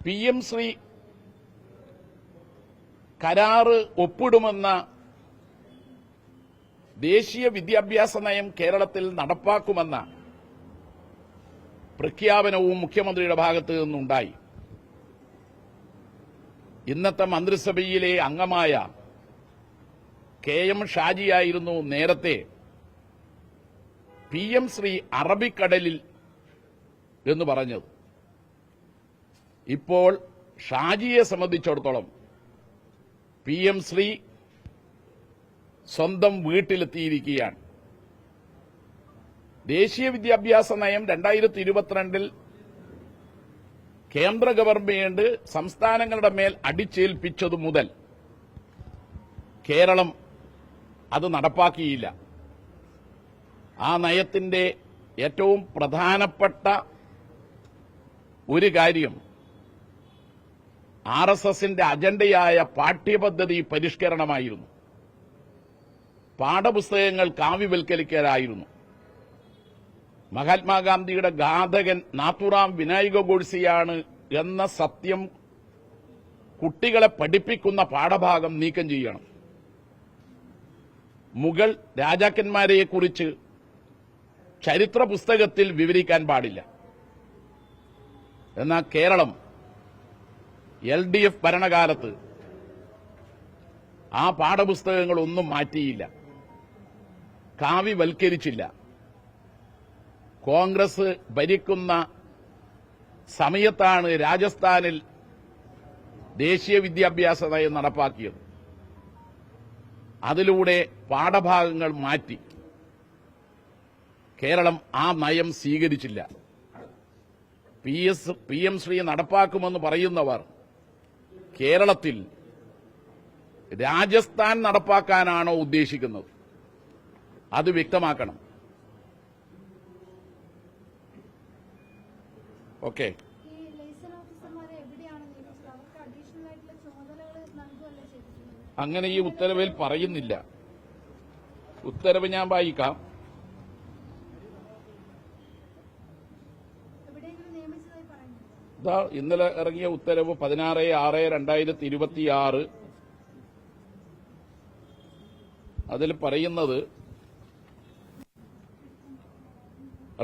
PM Shri കരാറ് ഒപ്പിടുമെന്ന ദേശീയ വിദ്യാഭ്യാസ നയം കേരളത്തിൽ നടപ്പാക്കുമെന്ന പ്രഖ്യാപനവും മുഖ്യമന്ത്രിയുടെ ഭാഗത്ത് നിന്നുണ്ടായി. ഇന്നത്തെ മന്ത്രിസഭയിലെ അംഗമായ KM ഷാജിയായിരുന്നു നേരത്തെ PM ശ്രീ അറബിക്കടലിൽ എന്ന് പറഞ്ഞത്. ഇപ്പോൾ ഷാജിയെ സംബന്ധിച്ചിടത്തോളം PM ശ്രീ സ്വന്തം വീട്ടിലെത്തിയിരിക്കുകയാണ്. ദേശീയ വിദ്യാഭ്യാസ നയം 2022 കേന്ദ്ര ഗവൺമെന്റ് സംസ്ഥാനങ്ങളുടെ മേൽ അടിച്ചേൽപ്പിച്ചതു മുതൽ കേരളം അത് നടപ്പാക്കിയില്ല. ആ നയത്തിന്റെ ഏറ്റവും പ്രധാനപ്പെട്ട ഒരു കാര്യം RSSന്റെ അജണ്ടയായ പാഠ്യപദ്ധതി പരിഷ്കരണമായിരുന്നു. പാഠപുസ്തകങ്ങൾ കാവ്യവൽക്കരിക്കലായിരുന്നു. മഹാത്മാഗാന്ധിയുടെ ഘാതകൻ നാഥുറാം വിനായക ഗോഡ്സെയാണ് എന്ന സത്യം കുട്ടികളെ പഠിപ്പിക്കുന്ന പാഠഭാഗം നീക്കം ചെയ്യണം. മുഗൾ രാജാക്കന്മാരെക്കുറിച്ച് ചരിത്ര പുസ്തകത്തിൽ വിവരിക്കാൻ പാടില്ല. എന്നാൽ കേരളം LDF ഭരണകാലത്ത് ആ പാഠപുസ്തകങ്ങളൊന്നും മാറ്റിയില്ല, കാവ്യവൽക്കരിച്ചില്ല. കോൺഗ്രസ് ഭരിക്കുന്ന സമയത്താണ് രാജസ്ഥാനിൽ ദേശീയ വിദ്യാഭ്യാസ നയം നടപ്പാക്കിയത്. അതിലൂടെ പാഠഭാഗങ്ങൾ മാറ്റി. കേരളം ആ നയം സ്വീകരിച്ചില്ല. PM ശ്രീ നടപ്പാക്കുമെന്ന് പറയുന്നവർ കേരളത്തിൽ രാജസ്ഥാൻ നടപ്പാക്കാനാണോ ഉദ്ദേശിക്കുന്നത്? അത് വ്യക്തമാക്കണം. ഓക്കെ, അങ്ങനെ ഈ ഉത്തരവിൽ പറയുന്നില്ല. ഉത്തരവ് ഞാൻ വായിക്കാം. ഇന്നലെ ഇറങ്ങിയ ഉത്തരവ് 16/6/2026. അതിൽ പറയുന്നത്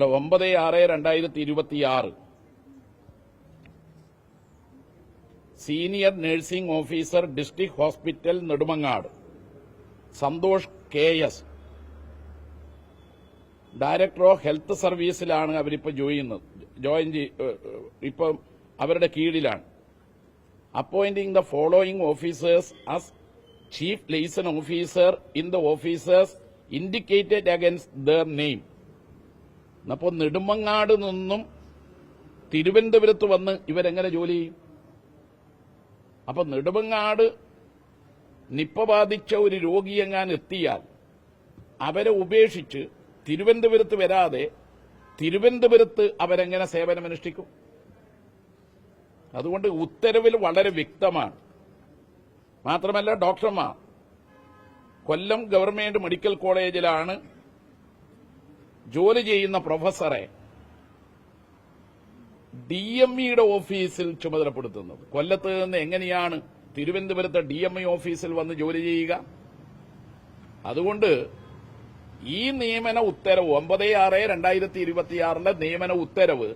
9/6/2026 senior nursing officer district hospital Nedumangad Santhosh KS director of health സർവീസിലാണ് അവരിപ്പോൾ ഇപ്പം അവരുടെ കീഴിലാണ്. Appointing the following officers as chief liaison officer in the officers indicated against their name. അപ്പോൾ നെടുമങ്ങാട് നിന്നും തിരുവനന്തപുരത്ത് വന്ന് ഇവരെങ്ങനെ ജോലി ചെയ്യും? അപ്പൊ നെടുമങ്ങാട് നിപ്പ ബാധിച്ച ഒരു രോഗിയെങ്ങാൻ എത്തിയാൽ അവരെ ഉപേക്ഷിച്ച് തിരുവനന്തപുരത്ത് വരാതെ തിരുവനന്തപുരത്ത് അവരെങ്ങനെ സേവനമനുഷ്ഠിക്കും? അതുകൊണ്ട് ഉത്തരവിൽ വളരെ വ്യക്തമാണ്. മാത്രമല്ല, ഡോക്ടർമാർ കൊല്ലം ഗവൺമെന്റ് മെഡിക്കൽ കോളേജിലാണ് ജോലി ചെയ്യുന്ന പ്രൊഫസറെ DMEയുടെ ഓഫീസിൽ ചുമതലപ്പെടുത്തുന്നത്. കൊല്ലത്ത് നിന്ന് എങ്ങനെയാണ് തിരുവനന്തപുരത്തെ DME ഓഫീസിൽ വന്ന് ജോലി ചെയ്യുക? അതുകൊണ്ട് ഈ നിയമന ഉത്തരവ് 9/6/2026 നിയമന ഉത്തരവ്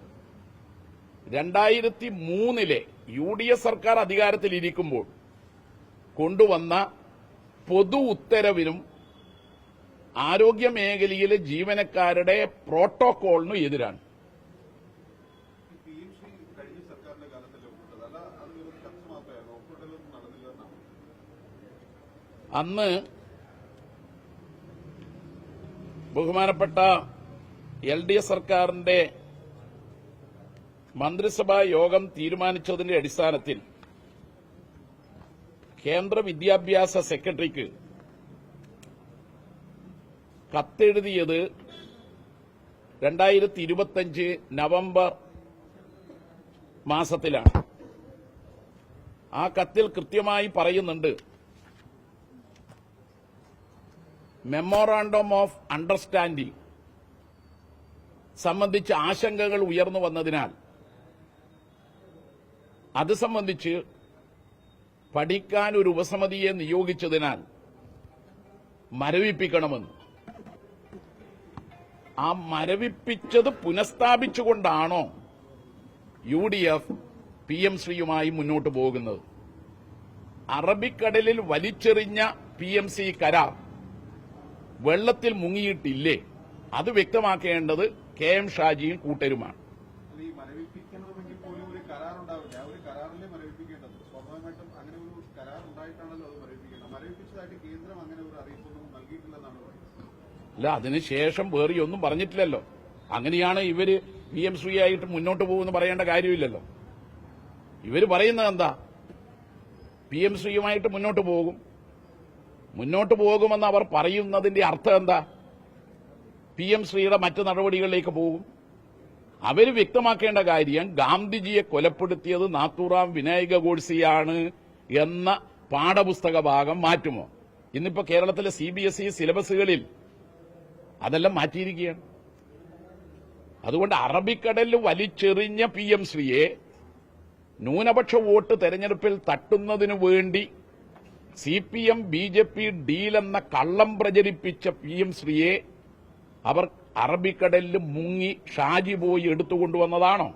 2003 UDF സർക്കാർ അധികാരത്തിലിരിക്കുമ്പോൾ കൊണ്ടുവന്ന പൊതു ഉത്തരവിനും ആരോഗ്യ മേഖലയിലെ ജീവനക്കാരുടെ പ്രോട്ടോകോളിനും എതിരാണ്. അന്ന് ബഹുമാനപ്പെട്ട LDF സർക്കാരിന്റെ മന്ത്രിസഭാ യോഗം തീരുമാനിച്ചതിന്റെ അടിസ്ഥാനത്തിൽ കേന്ദ്ര വിദ്യാഭ്യാസ സെക്രട്ടറിക്ക് കത്തെഴുതിയത് 2025 നവംബർ മാസത്തിലാണ്. ആ കത്തിൽ കൃത്യമായി പറയുന്നുണ്ട്, മെമ്മോറാണ്ടം ഓഫ് അണ്ടർസ്റ്റാൻഡിംഗ് സംബന്ധിച്ച് ആശങ്കകൾ ഉയർന്നു വന്നതിനാൽ അത് സംബന്ധിച്ച് പഠിക്കാൻ ഒരു ഉപസമിതിയെ നിയോഗിച്ചതിനാൽ മരവിപ്പിക്കണമെന്ന്. ആ മരവിപ്പിച്ചത് പുനഃസ്ഥാപിച്ചുകൊണ്ടാണോ UDF PM ശ്രീയുമായി മുന്നോട്ട് പോകുന്നത്? അറബിക്കടലിൽ വലിച്ചെറിഞ്ഞ PMC കരാർ വെള്ളത്തിൽ മുങ്ങിയിട്ടില്ലേ? അത് വ്യക്തമാക്കേണ്ടത് KM ഷാജിയും കൂട്ടരുമാണ്. അല്ല, അതിനുശേഷം വേറെയൊന്നും പറഞ്ഞിട്ടില്ലല്ലോ. അങ്ങനെയാണ് ഇവര് PM ശ്രീയായിട്ട് മുന്നോട്ട് പോകുമെന്ന് പറയേണ്ട കാര്യമില്ലല്ലോ. ഇവര് പറയുന്നത് എന്താ? PM ശ്രീയുമായിട്ട് മുന്നോട്ട് പോകുമെന്ന് അവർ പറയുന്നതിന്റെ അർത്ഥം എന്താ? PM ശ്രീയുടെ മറ്റ് നടപടികളിലേക്ക് പോകും. അവര് വ്യക്തമാക്കേണ്ട കാര്യം ഗാന്ധിജിയെ കൊലപ്പെടുത്തിയത് നാത്തൂറാം വിനായക ഗോഡ്സെയാണ് എന്ന പാഠപുസ്തക ഭാഗം മാറ്റുമോ? ഇന്നിപ്പോ കേരളത്തിലെ CBSE സിലബസുകളിൽ അതെല്ലാം മാറ്റിയിരിക്കുകയാണ്. അതുകൊണ്ട് അറബിക്കടലിൽ വലിച്ചെറിഞ്ഞ PM ശ്രീയെ ന്യൂനപക്ഷ വോട്ട് തെരഞ്ഞെടുപ്പിൽ തട്ടുന്നതിനു വേണ്ടി CPM BJP ഡീലെന്ന കള്ളം പ്രചരിപ്പിച്ച PM ശ്രീയെ അവർ അറബിക്കടലിൽ മുങ്ങി ഷാജി പോയി എടുത്തുകൊണ്ടുവന്നതാണോ?